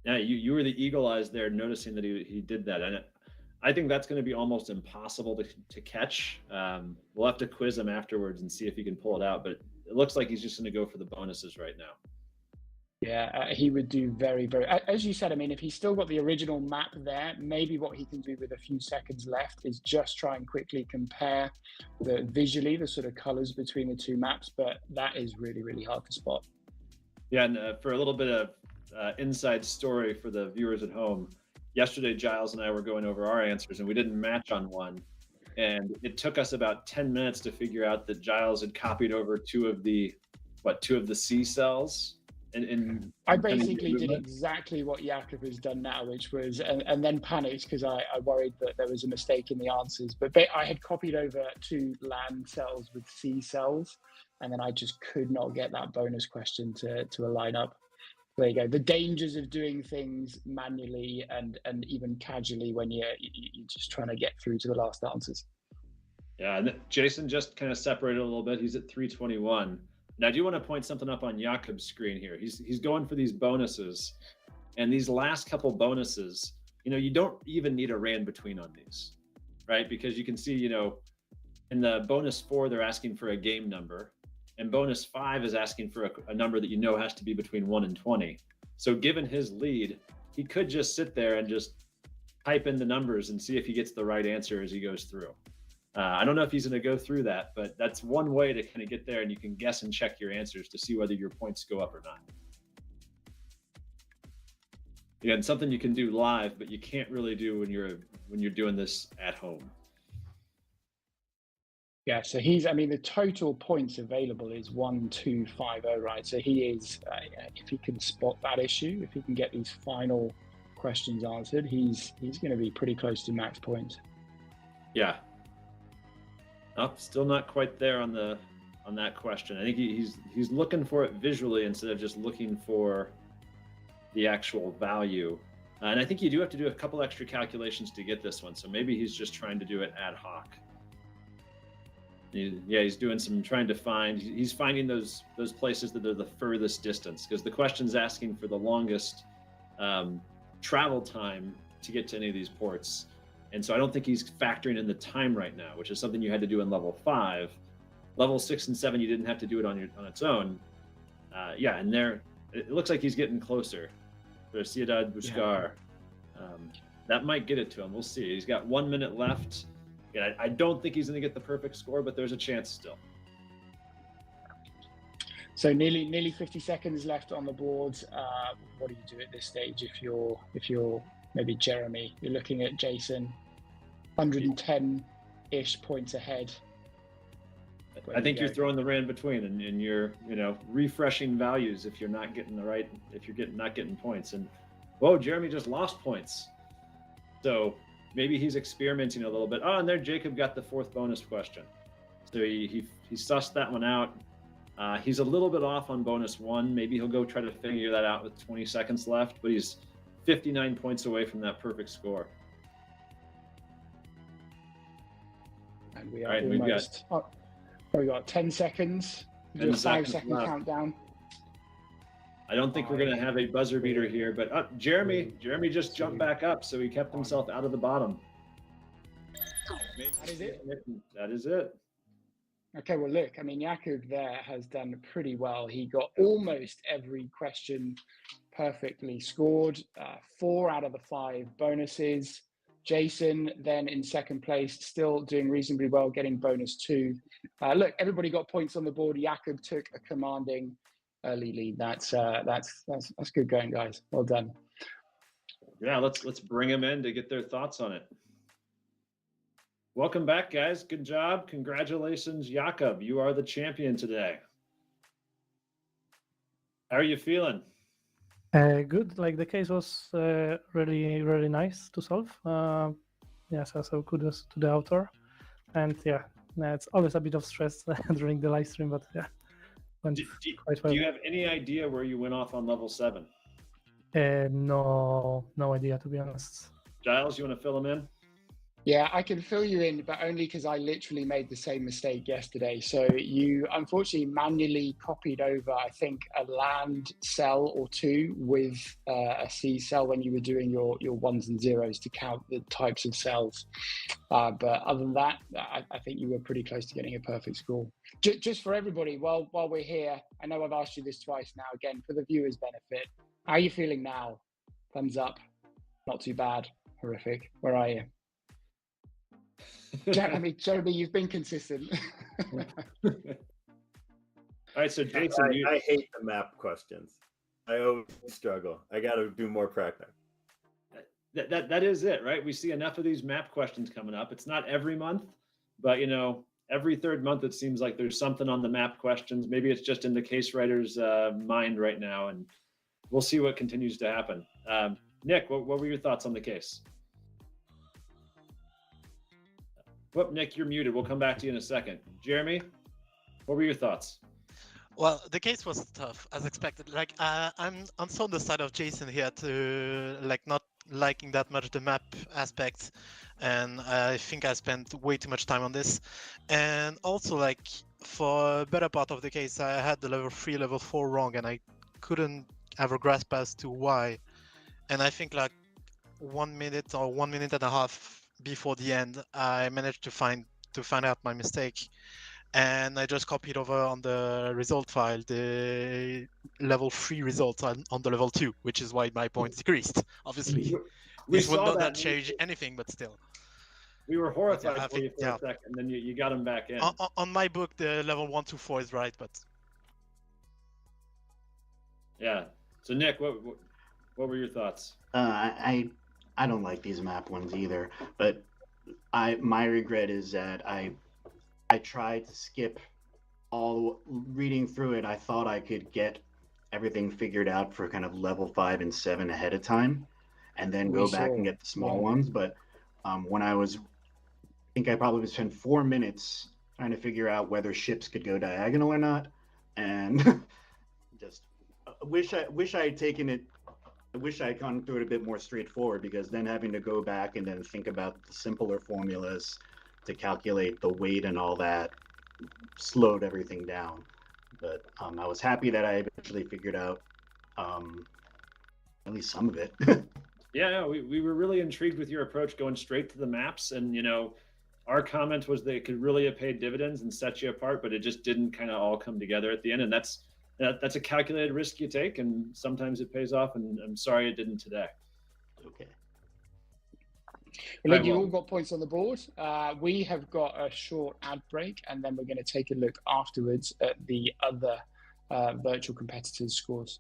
Yeah, you were the eagle eyes there, noticing that he did that. And I think that's going to be almost impossible to catch. We'll have to quiz him afterwards and see if he can pull it out. But it looks like he's just going to go for the bonuses right now. Yeah, he would do very, very, as you said, I mean, if he's still got the original map there, maybe what he can do with a few seconds left is just try and quickly compare visually the sort of colors between the two maps, but that is really, really hard to spot. Yeah, and for a little bit of inside story for the viewers at home, yesterday Giles and I were going over our answers and we didn't match on one. And it took us about 10 minutes to figure out that Giles had copied over two of the C cells. I basically did exactly what Jakob has done now, which was, and then panicked because I worried that there was a mistake in the answers. But I had copied over 2 land cells with C cells, and then I just could not get that bonus question to align up. There you go. The dangers of doing things manually and even casually when you're just trying to get through to the last answers. Yeah, and Jason just kind of separated a little bit. He's at 321. Now, I do want to point something up on Jakob's screen here. He's going for these bonuses, and these last couple bonuses, you don't even need a rand between on these, right? Because you can see, in the bonus 4, they're asking for a game number, and bonus 5 is asking for a number that has to be between 1 and 20. So given his lead, he could just sit there and just type in the numbers and see if he gets the right answer as he goes through. I don't know if he's going to go through that, but that's one way to kind of get there, and you can guess and check your answers to see whether your points go up or not. Again, something you can do live, but you can't really do when you're doing this at home. Yeah, so the total points available is 1,250, right? So he is, if he can spot that issue, if he can get these final questions answered, he's going to be pretty close to max points. Yeah. Nope, still not quite there on that question. I think he's looking for it visually instead of just looking for the actual value. And I think you do have to do a couple extra calculations to get this one. So maybe he's just trying to do it ad hoc. He's doing some trying to find. He's finding those places that are the furthest distance, because the question's asking for the longest travel time to get to any of these ports. And so I don't think he's factoring in the time right now, which is something you had to do in level 5. Level 6 and 7, you didn't have to do it on its own. And there, it looks like he's getting closer. For Ciudad Buscar. That might get it to him. We'll see. He's got 1 minute left. Yeah, I don't think he's going to get the perfect score, but there's a chance still. So nearly 50 seconds left on the board. What do you do at this stage if you're maybe Jeremy? You're looking at Jason, 110-ish points ahead. I think you're throwing the rand between, and you're refreshing values if you're not getting not getting points. And whoa, Jeremy just lost points. So maybe he's experimenting a little bit. Oh, and there Jacob got the 4th bonus question. So he sussed that one out. He's a little bit off on bonus 1. Maybe he'll go try to figure that out with 20 seconds left, but he's 59 points away from that perfect score. And we are almost. We got 10 seconds. 10 Do a seconds 5-second left. countdown. I don't think we're going to have a buzzer beater here, but Jeremy just jumped back up, so he kept himself out of the bottom. That is it. That is it. Okay, well, look, Jakub there has done pretty well. He got almost every question perfectly scored. 4 out of the 5 bonuses. Jason then in second place, still doing reasonably well, getting bonus 2. Look, everybody got points on the board. Jakub took a commanding early lead. That's good going, guys. Well done. Yeah, let's bring them in to get their thoughts on it. Welcome back, guys. Good job. Congratulations, Jakub. You are the champion today. How are you feeling? Good. Like the case was really, really nice to solve. So kudos to the author. And it's always a bit of stress during the live stream, but went quite well. Do you have any idea where you went off on level 7? No idea, to be honest. Giles, you want to fill him in? Yeah, I can fill you in, but only because I literally made the same mistake yesterday. So you unfortunately manually copied over, I think, a land cell or 2 with a C cell when you were doing your 1s and 0s to count the types of cells. But other than that, I think you were pretty close to getting a perfect score. Just for everybody, while we're here, I know I've asked you this twice now, again, for the viewers' benefit. How are you feeling now? Thumbs up. Not too bad. Horrific. Where are you? Jeremy, you've been consistent. All right, so Jason, I hate the map questions. I always struggle. I got to do more practice. That is it, right? We see enough of these map questions coming up. It's not every month, but every 3rd month it seems like there's something on the map questions. Maybe it's just in the case writer's mind right now, and we'll see what continues to happen. Nick, what were your thoughts on the case? Whoop, Nick, you're muted. We'll come back to you in a second. Jeremy, what were your thoughts? Well, the case was tough, as expected. I'm on the side of Jason here to not liking that much the map aspects, and I think I spent way too much time on this. And also, for a better part of the case, I had the level 3, level 4 wrong, and I couldn't have a grasp as to why. And I think 1 minute or 1 minute and a half before the end, I managed to find out my mistake, and I just copied over on the result file the level 3 results on the level 2, which is why my points decreased. Obviously, this would not change anything, but still. We were horrified I for you think, for a second, and then you got him back in. On my book, the level 1 to 4 is right, but yeah. So Nick, what were your thoughts? I don't like these map ones either, but my regret is that I tried to skip all reading through it. I thought I could get everything figured out for kind of level 5 and 7 ahead of time, and then go back and get the small ones. But when I think I probably spent 4 minutes trying to figure out whether ships could go diagonal or not, and just wish I had taken it. I wish I had gone through it a bit more straightforward, because then having to go back and then think about the simpler formulas to calculate the weight and all that slowed everything down. But I was happy that I eventually figured out at least some of it. Yeah, no, we were really intrigued with your approach, going straight to the maps. And, our comment was that it could really have paid dividends and set you apart, but it just didn't kind of all come together at the end. And that's a calculated risk you take, and sometimes it pays off. And I'm sorry it didn't today. Okay. Well, look, you all got points on the board. We have got a short ad break, and then we're going to take a look afterwards at the other virtual competitors' scores.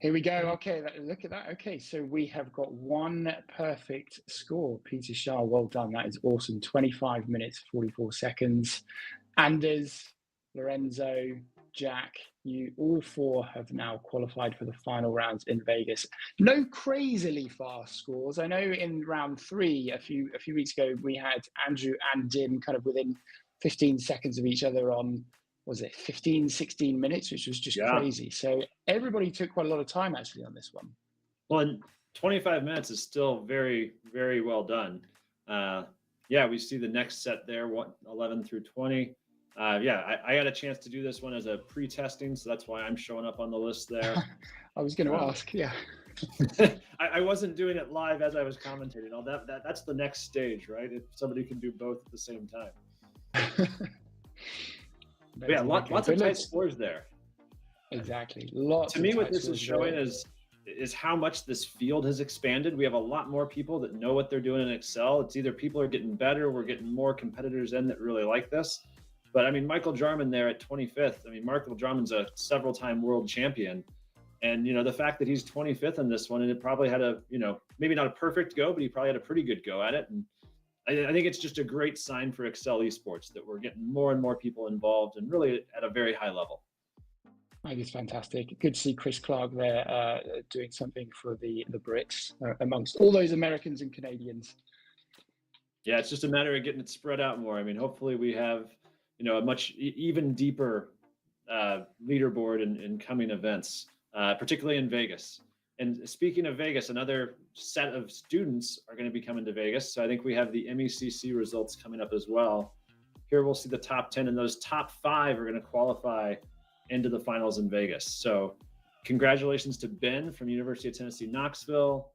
Here we go. Okay, look at that. Okay, so we have got one perfect score. Peter Shah, well done. That is awesome. 25 minutes, 44 seconds. Anders, Lorenzo, Jack, you all four have now qualified for the final rounds in Vegas. No crazily fast scores. I know in round 3 a few weeks ago we had Andrew and Dim kind of within 15 seconds of each other on, was it 15, 16 minutes, which was just crazy. So everybody took quite a lot of time actually on this one. Well, and 25 minutes is still very, very well done. Yeah, we see the next set there, 11 through 20. Yeah, I had a chance to do this one as a pre-testing, so that's why I'm showing up on the list there. I was going to ask, yeah. I wasn't doing it live as I was commentating. All that's the next stage, right? If somebody can do both at the same time. Yeah, lots of tight scores there. Exactly. Lots. To me, what this is showing is how much this field has expanded. We have a lot more people that know what they're doing in Excel. It's either people are getting better, we're getting more competitors in that really like this. But I mean, Michael Jarman there at 25th. I mean, Michael Jarman's a several-time world champion. And, the fact that he's 25th in this one, and it probably had a, maybe not a perfect go, but he probably had a pretty good go at it. And I think it's just a great sign for Excel Esports that we're getting more and more people involved and really at a very high level. I think it's fantastic. Good to see Chris Clark there doing something for the Brits amongst all those Americans and Canadians. Yeah, it's just a matter of getting it spread out more. I mean, hopefully we have, a much even deeper leaderboard in coming events, particularly in Vegas. And speaking of Vegas, another set of students are going to be coming to Vegas. So I think we have the MECC results coming up as well. Here we'll see the top 10, and those top 5 are going to qualify into the finals in Vegas. So congratulations to Ben from University of Tennessee, Knoxville.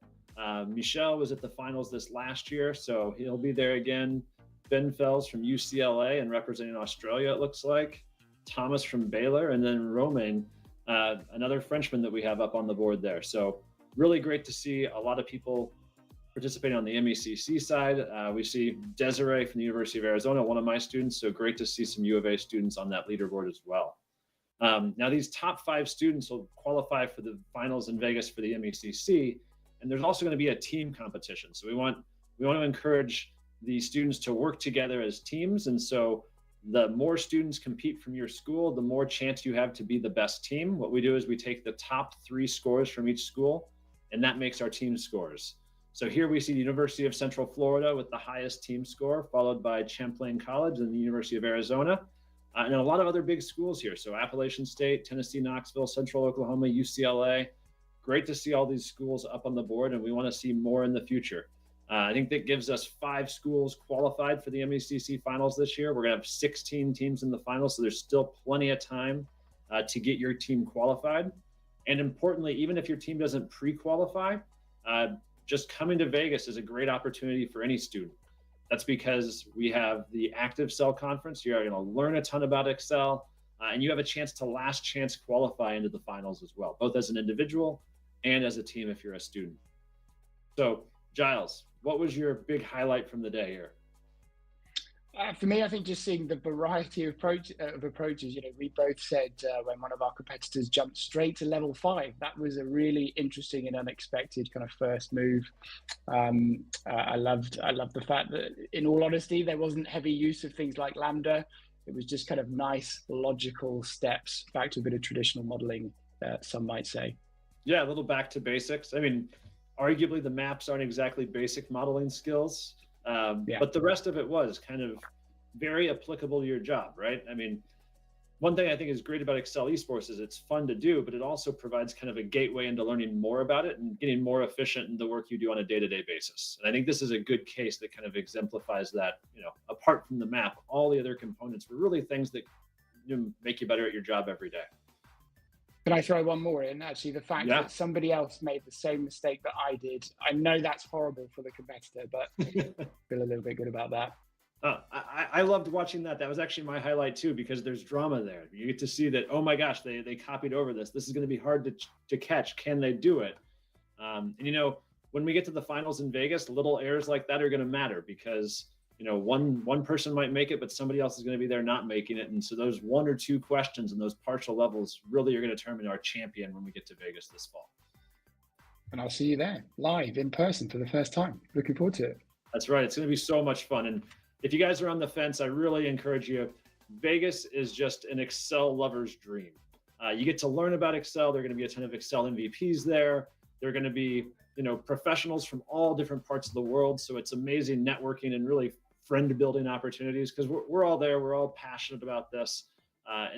Michelle was at the finals this last year, so he'll be there again. Ben Fells from UCLA and representing Australia, it looks like. Thomas from Baylor, and then Romain, another Frenchman that we have up on the board there. So really great to see a lot of people participating on the MECC side. We see Desiree from the University of Arizona, one of my students. So great to see some U of A students on that leaderboard as well. Now, these top 5 students will qualify for the finals in Vegas for the MECC, and there's also going to be a team competition. So we want to encourage the students to work together as teams, and so the more students compete from your school, the more chance you have to be the best team. What we do is we take the top 3 scores from each school, and that makes our team scores. So here we see the University of Central Florida with the highest team score, followed by Champlain College and the University of Arizona, and a lot of other big schools here. So Appalachian State, Tennessee, Knoxville, Central Oklahoma, UCLA. Great to see all these schools up on the board, and we want to see more in the future. I think that gives us 5 schools qualified for the MECC finals this year. We're going to have 16 teams in the finals, so there's still plenty of time to get your team qualified. And importantly, even if your team doesn't pre-qualify, just coming to Vegas is a great opportunity for any student. That's because we have the Active Excel Conference. You're going to learn a ton about Excel, and you have a chance to last chance qualify into the finals as well, both as an individual and as a team if you're a student. So, Giles, what was your big highlight from the day here? For me, I think just seeing the variety of approaches. We both said when one of our competitors jumped straight to level 5, that was a really interesting and unexpected kind of first move. I loved the fact that, in all honesty, there wasn't heavy use of things like Lambda. It was just kind of nice, logical steps back to a bit of traditional modeling, some might say. Yeah, a little back to basics. I mean, arguably the maps aren't exactly basic modeling skills, but the rest of it was kind of very applicable to your job, right? I mean, one thing I think is great about Excel Esports is it's fun to do, but it also provides kind of a gateway into learning more about it and getting more efficient in the work you do on a day-to-day basis. And I think this is a good case that kind of exemplifies that. Apart from the map, all the other components were really things that make you better at your job every day. Can I throw one more in? Actually, the fact that somebody else made the same mistake that I did. I know that's horrible for the competitor, but feel a little bit good about that. I loved watching that. That was actually my highlight too, because there's drama there. You get to see that, oh my gosh, they copied over this. This is going to be hard to catch. Can they do it? And when we get to the finals in Vegas, little errors like that are going to matter because one person might make it, but somebody else is going to be there not making it. And so those 1 or 2 questions and those partial levels really are going to determine our champion when we get to Vegas this fall. And I'll see you there live in person for the first time. Looking forward to it. That's right. It's going to be so much fun. And if you guys are on the fence, I really encourage you. Vegas is just an Excel lover's dream. You get to learn about Excel. There are going to be a ton of Excel MVPs there. There are going to be, professionals from all different parts of the world. So it's amazing networking and really friend building opportunities because we're all there. We're all passionate about this. I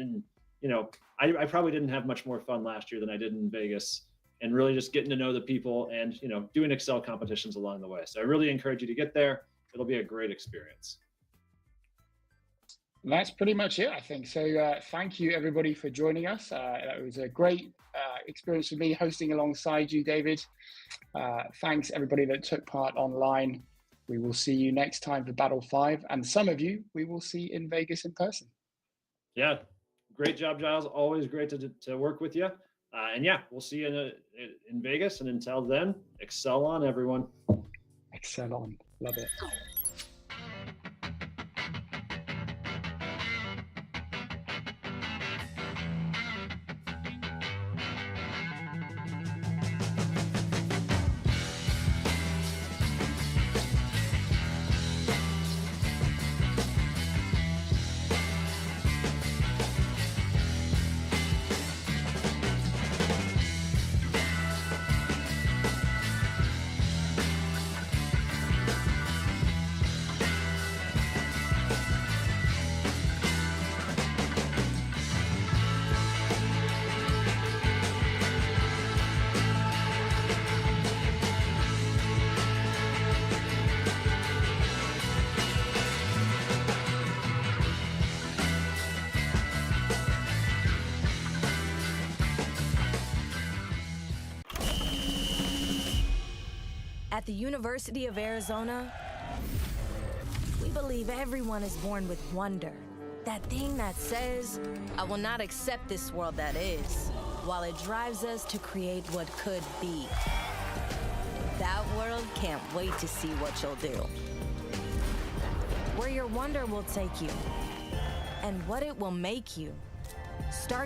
probably didn't have much more fun last year than I did in Vegas, and really just getting to know the people and, doing Excel competitions along the way. So I really encourage you to get there. It'll be a great experience. That's pretty much it, I think. So thank you, everybody, for joining us. That was a great experience for me hosting alongside you, David. Thanks, everybody that took part online. We will see you next time for Battle 5. And some of you, we will see in Vegas in person. Yeah, great job, Giles. Always great to work with you. We'll see you in Vegas. And until then, excel on, everyone. Excel on. Love it. At the University of Arizona, we believe everyone is born with wonder. That thing that says, I will not accept this world that is, while it drives us to create what could be. That world can't wait to see what you'll do. Where your wonder will take you, and what it will make you. Start